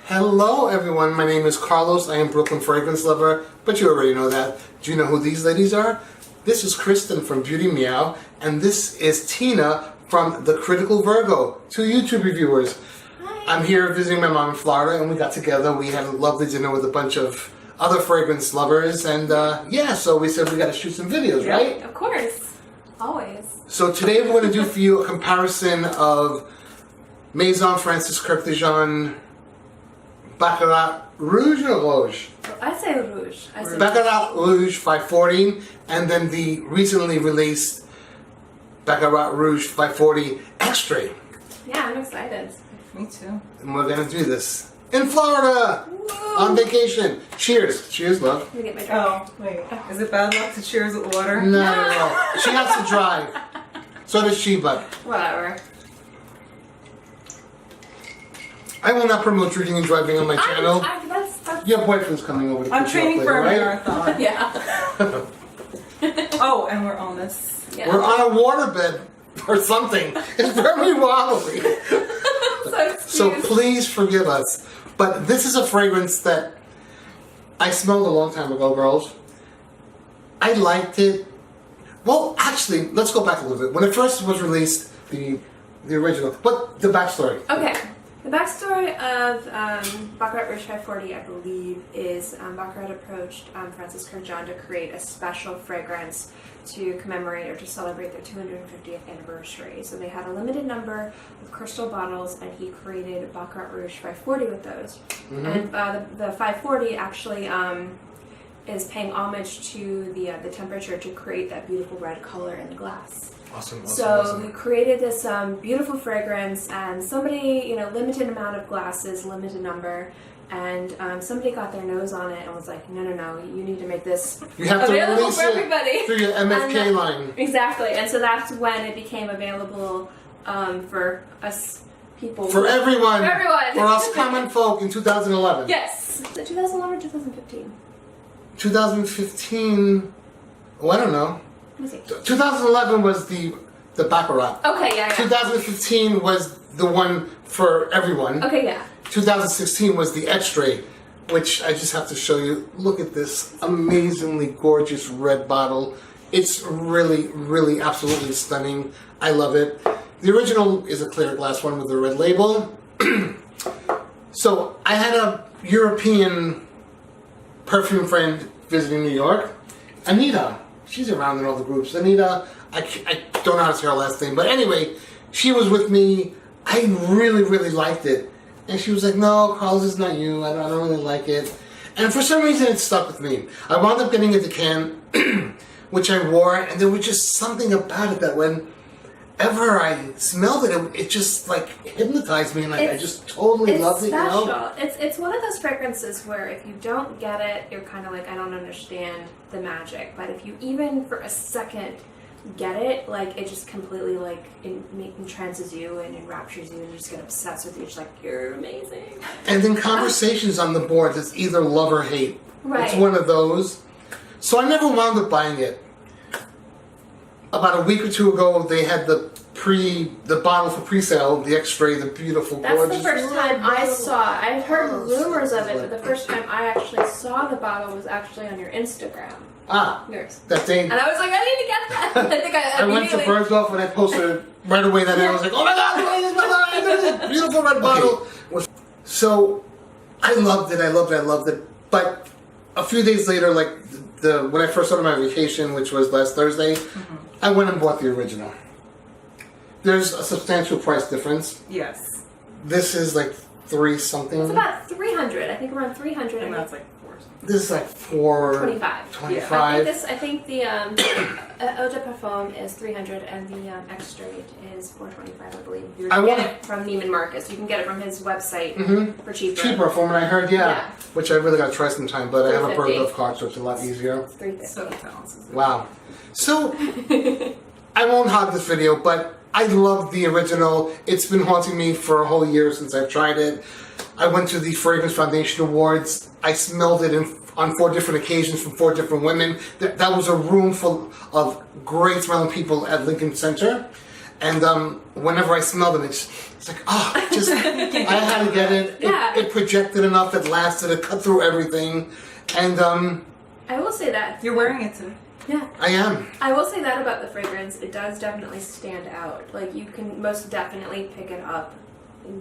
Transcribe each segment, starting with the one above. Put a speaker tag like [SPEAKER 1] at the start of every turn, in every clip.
[SPEAKER 1] Hello everyone, my name is Carlos. I am Brooklyn Fragrance Lover, but you already know that. Do you know who these ladies are? This is Kristen from BeautyMeow, and this is Tina from the CriticalVertigo, two YouTube reviewers.
[SPEAKER 2] Hi.
[SPEAKER 1] I'm here visiting my mom in Florida, and we got together. We had a lovely dinner with a bunch of other fragrance lovers, and yeah, so we said we got to shoot some videos, right?
[SPEAKER 2] Of course. Always.
[SPEAKER 1] So today we're going to do for you a comparison of Maison Francis Kirk de Jean Baccarat Rouge or Rouge?
[SPEAKER 2] I say Rouge.
[SPEAKER 1] Baccarat Rouge 540, and then the recently released Baccarat Rouge 540 Extrait.
[SPEAKER 2] Yeah, I'm excited.
[SPEAKER 3] Me too.
[SPEAKER 1] And we're going to do this in Florida.
[SPEAKER 2] Woo.
[SPEAKER 1] On vacation. Cheers. Cheers, love.
[SPEAKER 2] Let me get my drink.
[SPEAKER 3] Oh, wait. Is it bad luck to cheers with water?
[SPEAKER 1] No. She has to drive. So does she, but
[SPEAKER 2] Whatever.
[SPEAKER 1] I will not promote drinking and driving on my channel.
[SPEAKER 2] That's
[SPEAKER 1] Your boyfriend's coming over to
[SPEAKER 3] I'm
[SPEAKER 1] pick you up
[SPEAKER 3] training
[SPEAKER 1] later,
[SPEAKER 3] for a
[SPEAKER 1] right?
[SPEAKER 3] marathon.
[SPEAKER 2] yeah.
[SPEAKER 3] Oh, and we're on this.
[SPEAKER 2] Yeah.
[SPEAKER 1] We're on a waterbed or something. It's very wobbly. So please forgive us. But this is a fragrance that I smelled a long time ago, girls. I liked it. Well, actually, let's go back a little bit. When it first was released, the original, but the backstory.
[SPEAKER 2] Okay. The backstory of Baccarat Rouge 540, I believe, is Baccarat approached Francis Kirk John to create a special fragrance to commemorate or to celebrate their 250th anniversary. So they had a limited number of crystal bottles, and he created Baccarat Rouge 540 with those. Mm-hmm. And the 540 actually is paying homage to the temperature to create that beautiful red color in the glass.
[SPEAKER 1] Awesome.
[SPEAKER 2] So we created this beautiful fragrance, and somebody, limited amount of glasses, limited number, and somebody got their nose on it and was like, no, you need to make this
[SPEAKER 1] You have to
[SPEAKER 2] available
[SPEAKER 1] release
[SPEAKER 2] for everybody.
[SPEAKER 1] it through your MFK line.
[SPEAKER 2] Exactly, and so that's when it became available for us people.
[SPEAKER 1] For everyone.
[SPEAKER 2] For everyone.
[SPEAKER 1] For us common folk in 2011.
[SPEAKER 2] Yes. Is it 2011 or 2015?
[SPEAKER 1] 2015, oh, I don't know.
[SPEAKER 2] Let me see.
[SPEAKER 1] 2011 was the Baccarat.
[SPEAKER 2] Okay, yeah.
[SPEAKER 1] 2015 was the one for everyone.
[SPEAKER 2] Okay, yeah. 2016
[SPEAKER 1] was the Extrait, which I just have to show you. Look at this amazingly gorgeous red bottle. It's really, really absolutely stunning. I love it. The original is a clear glass one with a red label. So I had a European perfume friend visiting New York, Anita. She's around in all the groups. Anita, I don't know how to say her last name, but anyway, she was with me. I really, really liked it. And she was like, no, Carlos, it's not you. I don't really like it. And for some reason, it stuck with me. I wound up getting a decan, which I wore, and there was just something about it that whenever I smelled it, it just like hypnotized me, and I just totally loved it.
[SPEAKER 2] It's special. It's one of those fragrances where if you don't get it, you're kind of like, I don't understand the magic. But if you even for a second get it, like it just completely like entrances you and enraptures you, and you just get obsessed with you. It's like, you're amazing.
[SPEAKER 1] And then conversations on the boards, it's either love or hate.
[SPEAKER 2] Right.
[SPEAKER 1] It's one of those. So I never wound up buying it. About a week or two ago, they had the bottle for pre-sale, the Extrait, the beautiful,
[SPEAKER 2] That's
[SPEAKER 1] gorgeous.
[SPEAKER 2] the first time I saw it. I've heard rumors of it, but the first time I actually saw the bottle was actually on your Instagram.
[SPEAKER 1] Ah,
[SPEAKER 2] yours.
[SPEAKER 1] That thing.
[SPEAKER 2] And I was like, I need to get that. I think
[SPEAKER 1] I went to Bergdorf and I posted it right away that day. I was like, oh my God, look at this beautiful red bottle. So I loved it. But a few days later, like when I first started my vacation, which was last Thursday, I went and bought the original. There's a substantial price difference.
[SPEAKER 3] Yes.
[SPEAKER 1] This is like 3 something.
[SPEAKER 2] It's about 300. I think around 300.
[SPEAKER 3] And that's like 4.
[SPEAKER 1] This is like 425.
[SPEAKER 2] 25. Yeah. I think the Eau de Parfum is 300 and the Extrait is 425, I believe. You can get it from Neiman Marcus. You can get it from his website for cheaper.
[SPEAKER 1] Cheaper from what I heard, yeah. Which I really got to try sometime, but I have a Bergdorf card, so it's a lot easier.
[SPEAKER 2] It's 350.
[SPEAKER 3] So
[SPEAKER 1] wow. So I won't hog this video, but I love the original. It's been haunting me for a whole year since I've tried it. I went to the Fragrance Foundation Awards. I smelled it on 4 different occasions from 4 different women. That was a room full of great smelling people at Lincoln Center. And whenever I smell them, it's like, oh, just, I had to get it.
[SPEAKER 2] Yeah.
[SPEAKER 1] It projected enough, it lasted, it cut through everything. And
[SPEAKER 2] I will say that.
[SPEAKER 3] You're wearing it today.
[SPEAKER 2] Yeah.
[SPEAKER 1] I am.
[SPEAKER 2] I will say that about the fragrance. It does definitely stand out. Like, you can most definitely pick it up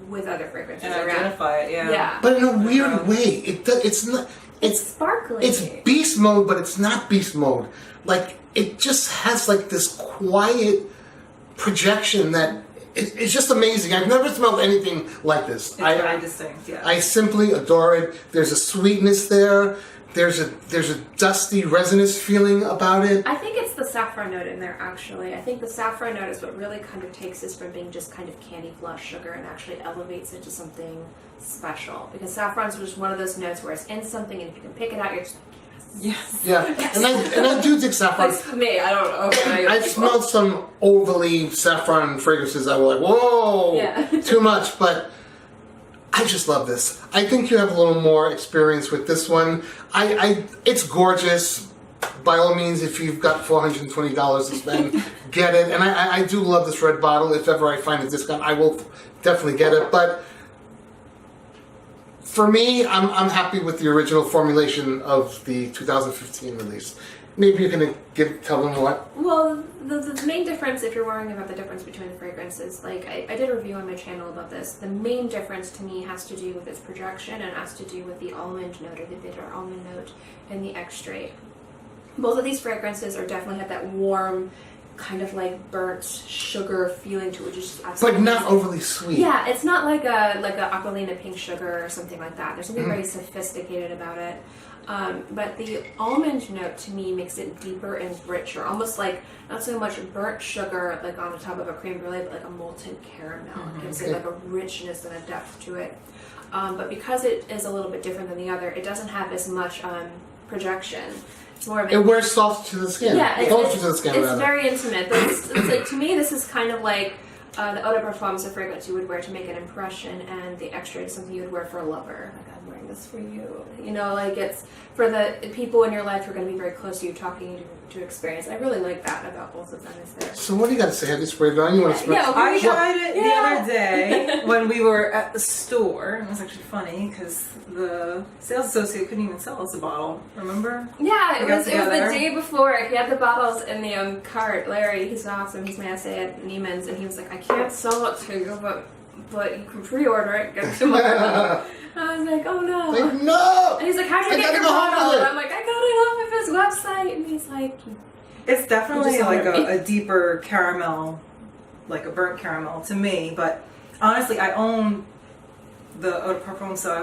[SPEAKER 2] with other fragrances
[SPEAKER 3] And
[SPEAKER 2] around.
[SPEAKER 3] identify it, yeah.
[SPEAKER 2] Yeah.
[SPEAKER 1] But in a weird way, it's not,
[SPEAKER 2] It's sparkly.
[SPEAKER 1] it's beast mode, but it's not beast mode. Like, it just has like this quiet projection that it's just amazing. I've never smelled anything like this.
[SPEAKER 3] It's very distinct, yeah.
[SPEAKER 1] I simply adore it. There's a sweetness there. There's a dusty resinous feeling about it.
[SPEAKER 2] I think it's the saffron note in there, actually. I think the saffron note is what really kind of takes this from being just kind of candy floss sugar and actually elevates it to something special. Because saffron's just one of those notes where it's in something and if you can pick it out, you're just
[SPEAKER 3] Yes.
[SPEAKER 1] Yeah, and I do dig saffron.
[SPEAKER 2] like me, I don't know.
[SPEAKER 1] I've smelled some overly saffron fragrances. I was like, whoa,
[SPEAKER 2] Yeah.
[SPEAKER 1] too much. But I just love this. I think you have a little more experience with this one. It's gorgeous. By all means, if you've got $420 to spend, get it. And I do love this red bottle. If ever I find a discount, I will definitely get it. But for me, I'm happy with the original formulation of the 2015 release. Maybe you can tell them what.
[SPEAKER 2] Well, the main difference, if you're worrying about the difference between the fragrances, like I did a review on my channel about this, the main difference to me has to do with its projection and has to do with the almond note or the bitter almond note and the Extrait. Both of these fragrances are definitely have that warm, kind of like burnt sugar feeling to it, which is
[SPEAKER 1] But not overly sweet.
[SPEAKER 2] Yeah, it's not like a Aquilina pink sugar or something like that. There's something very sophisticated about it. But the almond note to me makes it deeper and richer, almost like not so much burnt sugar like on the top of a creme brulee, but like a molten caramel. It gives it like a richness and a depth to it. But because it is a little bit different than the other, it doesn't have as much projection. It's more of
[SPEAKER 1] It wears soft to the skin.
[SPEAKER 2] yeah,
[SPEAKER 1] Closer to the skin,
[SPEAKER 2] it's
[SPEAKER 1] rather.
[SPEAKER 2] very intimate. But it's like, to me, this is kind of like the eau de parfum is a fragrance you would wear to make an impression, and the Extrait is something you would wear for a lover. Like, I'm wearing this for you. You know, like it's for the people in your life who are going to be very close to you, talking to experience. I really like that about both of them. Is there?
[SPEAKER 1] So what do you got to say? Have you sprayed it on? You want to spray?
[SPEAKER 2] Yeah,
[SPEAKER 3] I
[SPEAKER 2] okay.
[SPEAKER 3] tried it the
[SPEAKER 2] Yeah.
[SPEAKER 3] other day when we were at the store. It was actually funny because the sales associate couldn't even sell us a bottle. Remember?
[SPEAKER 2] Yeah, it
[SPEAKER 3] We got
[SPEAKER 2] was the
[SPEAKER 3] together.
[SPEAKER 2] day before. He had the bottles in the cart. Larry, he's awesome. He's my SA at Neiman's, and he was like, "I can't sell it to you, but you can pre-order it, get it tomorrow." I was like, "Oh no!"
[SPEAKER 1] Like, no!
[SPEAKER 2] And he's like, "How'd you
[SPEAKER 1] I
[SPEAKER 2] get
[SPEAKER 1] gotta
[SPEAKER 2] your
[SPEAKER 1] go home
[SPEAKER 2] bottle?"
[SPEAKER 1] with it.
[SPEAKER 2] And I'm like, "I got it off of his website." And he's like,
[SPEAKER 3] It's definitely
[SPEAKER 2] Just
[SPEAKER 3] like
[SPEAKER 2] over
[SPEAKER 3] a deeper caramel, like a burnt caramel to me. But honestly, I own the eau de parfum, so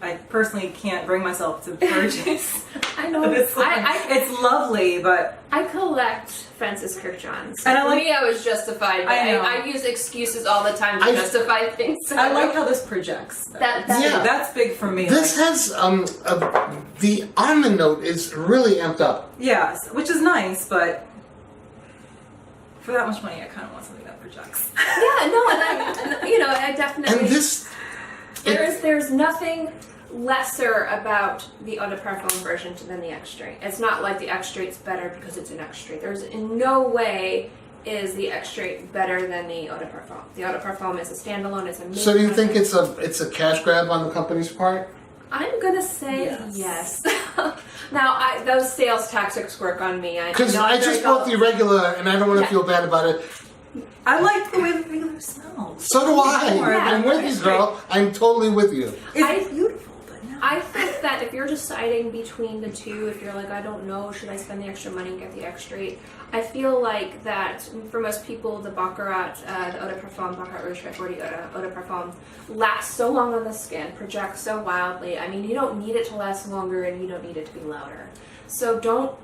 [SPEAKER 3] I personally can't bring myself to purchase.
[SPEAKER 2] "I know."
[SPEAKER 3] It's, it's lovely, but
[SPEAKER 2] I collect Francis Kirkjohns.
[SPEAKER 3] And I
[SPEAKER 2] For
[SPEAKER 3] like-
[SPEAKER 2] me, I was justified. But
[SPEAKER 3] I know.
[SPEAKER 2] I use excuses all the time to
[SPEAKER 1] I-
[SPEAKER 2] justify things. So
[SPEAKER 3] I like how this projects.
[SPEAKER 2] that.
[SPEAKER 1] Yeah.
[SPEAKER 3] That's big for me.
[SPEAKER 1] This
[SPEAKER 3] like,
[SPEAKER 1] has the almond note is really amped up.
[SPEAKER 3] yes, which is nice, but for that much money, I kind of want something that projects.
[SPEAKER 2] Yeah, no, and I definitely.
[SPEAKER 1] And this,
[SPEAKER 2] There's nothing lesser about the eau de parfum version than the Extrait. It's not like the Extrait's better because it's an Extrait. There's in no way is the Extrait better than the eau de parfum. The eau de parfum is a standalone. It's a.
[SPEAKER 1] so do you think it's a cash grab on the company's part?
[SPEAKER 2] I'm gonna say
[SPEAKER 3] Yes.
[SPEAKER 2] yes. Now, those sales tactics work on me.
[SPEAKER 1] Because I just bought the regular, and I don't want to
[SPEAKER 2] Yeah.
[SPEAKER 1] feel bad about it.
[SPEAKER 3] I like the way the regular smells.
[SPEAKER 1] So do I.
[SPEAKER 2] Yeah.
[SPEAKER 1] I'm with you, girl. I'm totally with you.
[SPEAKER 3] It's beautiful, but no.
[SPEAKER 2] I think that if you're deciding between the two, if you're like, I don't know, should I spend the extra money and get the Extrait? I feel like that for most people, the Baccarat, the eau de parfum, Baccarat Rouge 40 eau de parfum, lasts so long on the skin, projects so wildly. I mean, you don't need it to last longer, and you don't need it to be louder. So don't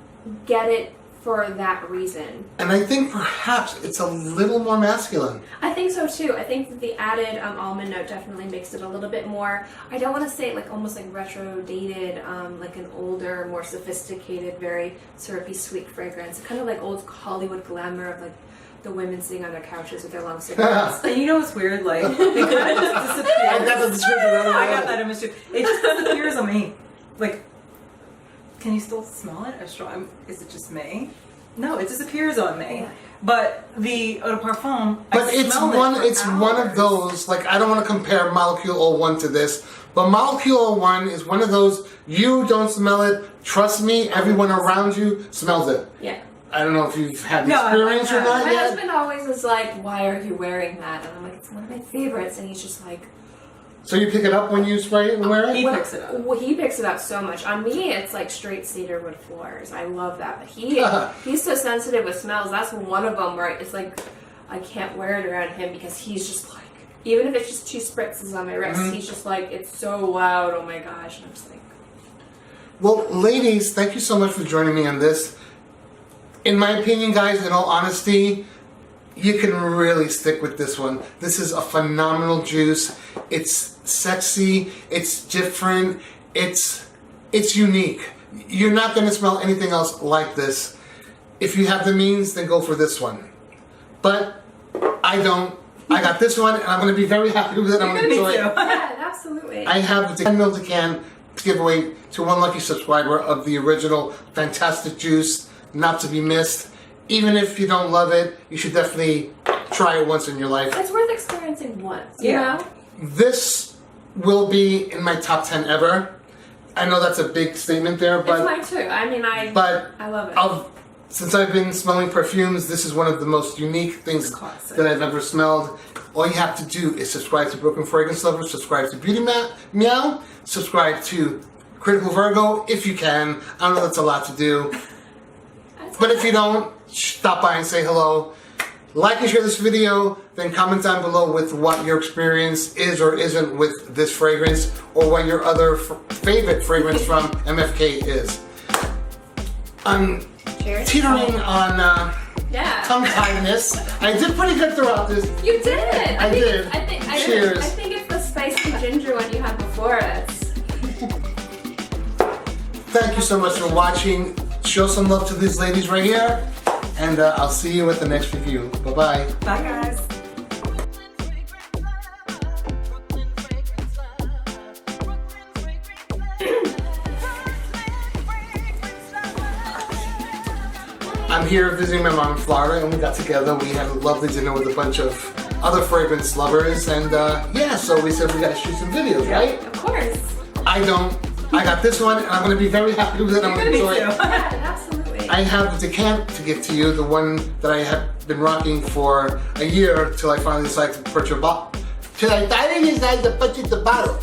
[SPEAKER 2] get it for that reason.
[SPEAKER 1] And I think perhaps it's a little more masculine.
[SPEAKER 2] I think so too. I think that the added almond note definitely makes it a little bit more, I don't want to say like almost like retro dated, like an older, more sophisticated, very syrupy sweet fragrance. Kind of like old Hollywood glamour of like the women sitting on their couches with their long cigarettes.
[SPEAKER 3] And you know what's weird? Like, it kind of just disappears.
[SPEAKER 1] I got the description right away.
[SPEAKER 3] I got that image too. It just disappears on me. Like, can you still smell it? Is it just me? No, it disappears on me.
[SPEAKER 2] Yeah.
[SPEAKER 3] But the eau de parfum,
[SPEAKER 1] But
[SPEAKER 3] I
[SPEAKER 1] it's
[SPEAKER 3] smell
[SPEAKER 1] one.
[SPEAKER 3] it for
[SPEAKER 1] It's one of
[SPEAKER 3] hours.
[SPEAKER 1] those. Like, I don't want to compare Molecule 01 to this, but Molecule 01 is one of those. You don't smell it. Trust me. Everyone around you smells it.
[SPEAKER 2] Yeah.
[SPEAKER 1] I don't know if you've had the
[SPEAKER 3] No, I
[SPEAKER 1] experience or
[SPEAKER 3] haven't.
[SPEAKER 1] not
[SPEAKER 2] My
[SPEAKER 1] yet.
[SPEAKER 2] husband always is like, "Why are you wearing that?" And I'm like, "It's one of my favorites." And he's just like,
[SPEAKER 1] So you pick it up when you spray it and wear
[SPEAKER 3] He
[SPEAKER 1] it.
[SPEAKER 3] picks it up.
[SPEAKER 2] Well, he picks it up so much. On me, it's like straight cedarwood floors. I love that. But he's so sensitive with smells. That's one of them where it's like I can't wear it around him because he's just like, even if it's just 2 spritzes on my wrist, he's just like, it's so loud. Oh my gosh! And I'm just like,
[SPEAKER 1] Well, ladies, thank you so much for joining me on this. In my opinion, guys, in all honesty, you can really stick with this one. This is a phenomenal juice. It's sexy. It's different. It's unique. You're not going to smell anything else like this. If you have the means, then go for this one. But I don't. I got this one, and I'm going to be very happy with it. I'm going to enjoy it.
[SPEAKER 2] yeah, absolutely.
[SPEAKER 1] I have the 10 ml can to give away to one lucky subscriber of the original fantastic juice, not to be missed. Even if you don't love it, you should definitely try it once in your life.
[SPEAKER 2] It's worth experiencing once. You
[SPEAKER 3] Yeah.
[SPEAKER 2] know?
[SPEAKER 1] This will be in my top 10 ever. I know that's a big statement there,
[SPEAKER 2] It's
[SPEAKER 1] but
[SPEAKER 2] mine too. I mean, I love it.
[SPEAKER 1] since I've been smelling perfumes, this is one of the most unique things
[SPEAKER 3] Classic.
[SPEAKER 1] that I've ever smelled. All you have to do is subscribe to Broken Fragrance Lovers, subscribe to BeautyMeow, subscribe to Critical Virgo if you can. I know that's a lot to do. But if you don't, stop by and say hello. Like and share this video, then comment down below with what your experience is or isn't with this fragrance, or what your other favorite fragrance from MFK is. I'm
[SPEAKER 2] Cheers.
[SPEAKER 1] teetering on
[SPEAKER 2] Yeah.
[SPEAKER 1] tongue-tiedness. I did pretty good throughout this.
[SPEAKER 2] You did.
[SPEAKER 1] I did. Cheers.
[SPEAKER 2] I think it's the spicy ginger one you had before us.
[SPEAKER 1] Thank you so much for watching. Show some love to these ladies right here, and I'll see you at the next review. Bye-bye.
[SPEAKER 3] Bye, guys.
[SPEAKER 1] I'm here visiting my mom in Florida, and we got together. We had a lovely dinner with a bunch of other fragrance lovers, and yeah, so we said we gotta shoot some videos, right?
[SPEAKER 2] Of course.
[SPEAKER 1] I don't. I got this one, and I'm gonna be very happy with it. I'm gonna
[SPEAKER 3] Me
[SPEAKER 1] enjoy
[SPEAKER 3] too.
[SPEAKER 1] it.
[SPEAKER 2] Yeah, absolutely.
[SPEAKER 1] I have the decant to give to you, the one that I have been rocking for a year till I finally decided to purchase a bottle. Till I finally decided to purchase the bottle.